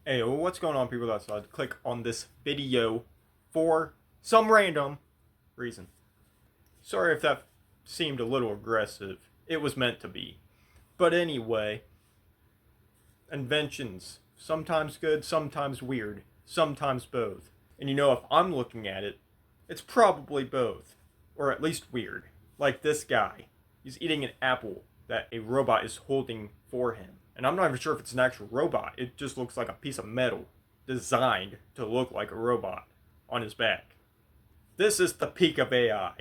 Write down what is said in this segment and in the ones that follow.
Hey, well, what's going on, people outside? Click on this video for some random reason. Sorry if that seemed a little aggressive. It was meant to be. But anyway, inventions. Sometimes good, sometimes weird, sometimes both. And you know, if I'm looking at it, it's probably both. Or at least weird. Like this guy. He's eating an apple that a robot is holding for him. And I'm not even sure if it's an actual robot. It just looks like a piece of metal designed to look like a robot on his back. This is the peak of AI.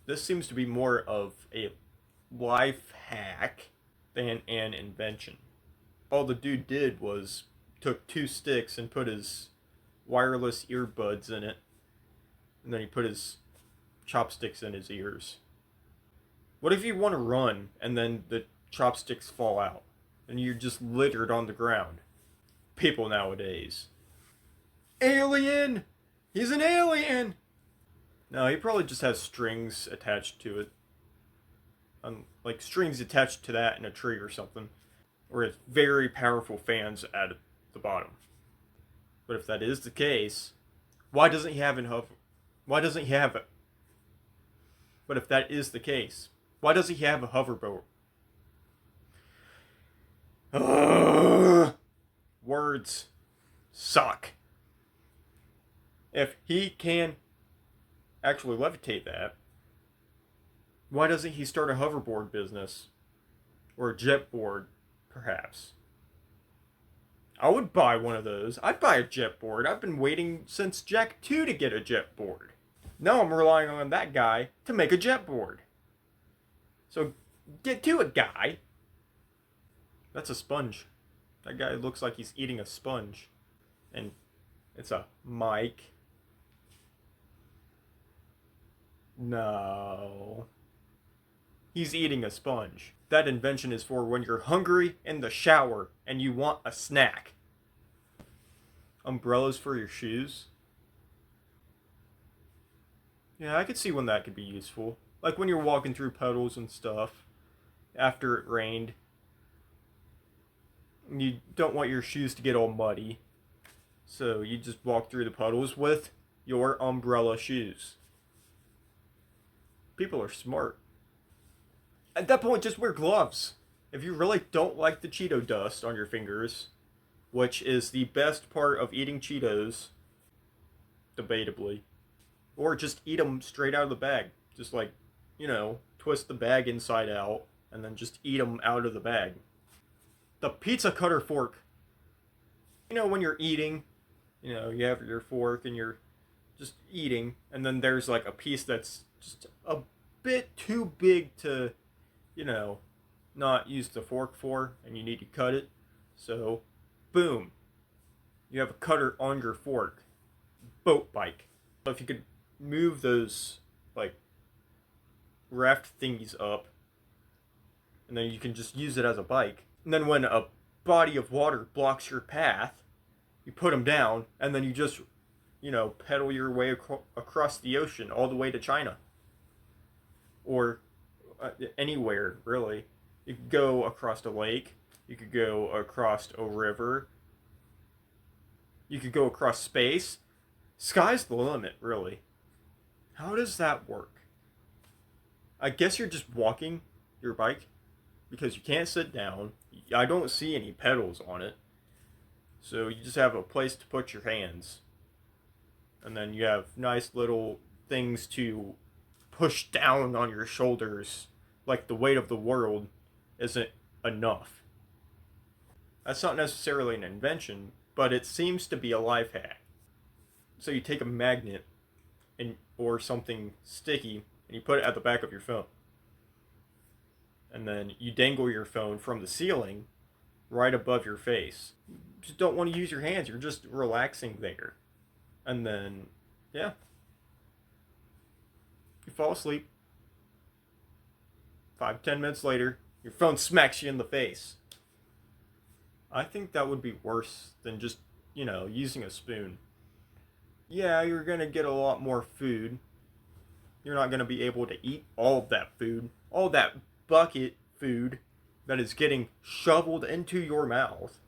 This seems to be more of a life hack than an invention. All the dude did was took two sticks and put his wireless earbuds in it, and then he put his chopsticks in his ears. What if you want to run and then the chopsticks fall out and you're just littered on the ground? People nowadays. Alien! He's an alien! No, he probably just has strings attached to it. Like strings attached to that in a tree or something. Or it's very powerful fans at the bottom. But if that is the case, why doesn't he have Why doesn't he have it? But if that is the case, why doesn't he have a hoverboard? Words suck. If he can actually levitate that, why doesn't he start a hoverboard business? Or a jet board, perhaps? I would buy one of those. I'd buy a jet board. I've been waiting since Jack 2 to get a jet board. Now I'm relying on that guy to make a jet board. So get to it, guy. That's a sponge. That guy looks like he's eating a sponge. And it's a mic. No. He's eating a sponge. That invention is for when you're hungry in the shower and you want a snack. Umbrellas for your shoes? Yeah, I could see when that could be useful. Like when you're walking through puddles and stuff after it rained. You don't want your shoes to get all muddy. So you just walk through the puddles with your umbrella shoes. People are smart. At that point, just wear gloves. If you really don't like the Cheeto dust on your fingers, which is the best part of eating Cheetos, debatably, or just eat them straight out of the bag. Just like, twist the bag inside out and then just eat them out of the bag. The pizza cutter fork. When you're eating, you have your fork and you're just eating, and then there's like a piece that's just a bit too big to, not use the fork for, and you need to cut it. So, boom. You have a cutter on your fork. Boat bike. So if you could move those, like, raft thingies up, and then you can just use it as a bike. And then when a body of water blocks your path, you put them down, and then you just, pedal your way across the ocean all the way to China. Or anywhere, really. You could go across a lake. You could go across a river. You could go across space. Sky's the limit, really. How does that work? I guess you're just walking your bike because you can't sit down. I don't see any pedals on it. So you just have a place to put your hands. And then you have nice little things to push down on your shoulders like the weight of the world isn't enough. That's not necessarily an invention, but it seems to be a life hack. So you take a magnet or something sticky and you put it at the back of your phone. And then you dangle your phone from the ceiling right above your face. You just don't want to use your hands, you're just relaxing there. And then, yeah. You fall asleep. 5-10 minutes later, your phone smacks you in the face. I think that would be worse than just, using a spoon. Yeah, you're going to get a lot more food. You're not going to be able to eat all of that food. All that bucket food that is getting shoveled into your mouth.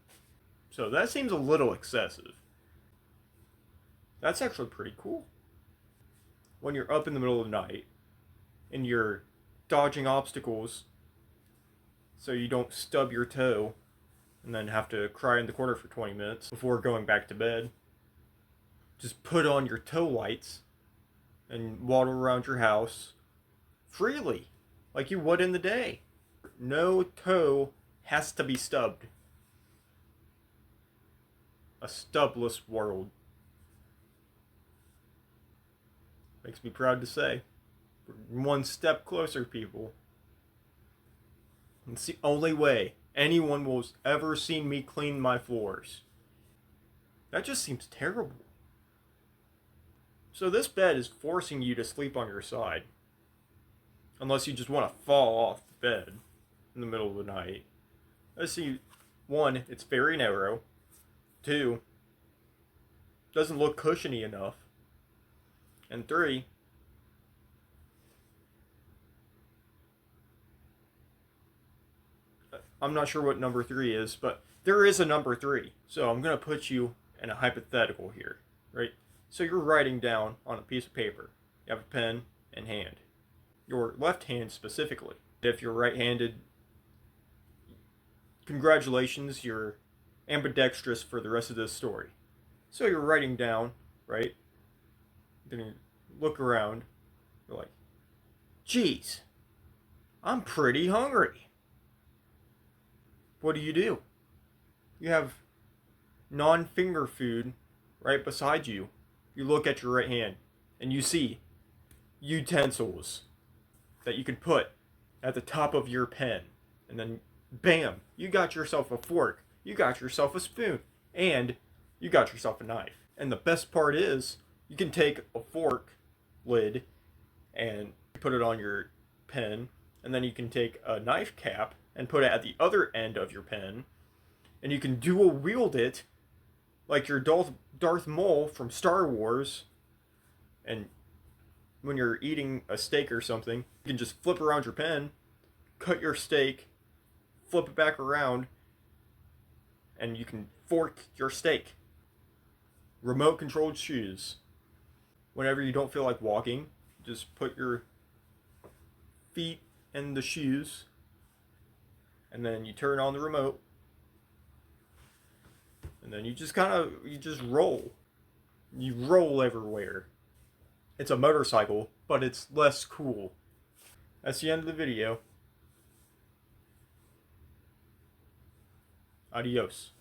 So that seems a little excessive. That's actually pretty cool. When you're up in the middle of the night and you're dodging obstacles so you don't stub your toe and then have to cry in the corner for 20 minutes before going back to bed, just put on your toe lights and waddle around your house freely like you would in the day. No toe has to be stubbed. A stubless world. Makes me proud to say. We're one step closer, people. It's the only way anyone will ever see me clean my floors. That just seems terrible. So this bed is forcing you to sleep on your side. Unless you just want to fall off the bed in the middle of the night. Let's see. 1, it's very narrow. 2, doesn't look cushiony enough. And 3, I'm not sure what number 3 is, but there is a number 3. So I'm going to put you in a hypothetical here, right? So you're writing down on a piece of paper. You have a pen in hand. Your left hand specifically. If you're right-handed, congratulations, you're ambidextrous for the rest of this story. So you're writing down, right? Then you look around. You're like, geez, I'm pretty hungry. What do? You have non-finger food right beside you. You look at your right hand and you see utensils that you can put at the top of your pen. And then, bam, you got yourself a fork. You got yourself a spoon. And you got yourself a knife. And the best part is, you can take a fork lid and put it on your pen. And then you can take a knife cap and put it at the other end of your pen. And you can dual wield it like your Darth Maul from Star Wars. And when you're eating a steak or something, you can just flip around your pen, cut your steak, flip it back around, and you can fork your steak. Remote controlled shoes. Whenever you don't feel like walking, just put your feet in the shoes, and then you turn on the remote, and then you just roll. You roll everywhere. It's a motorcycle, but it's less cool. That's the end of the video. Adios.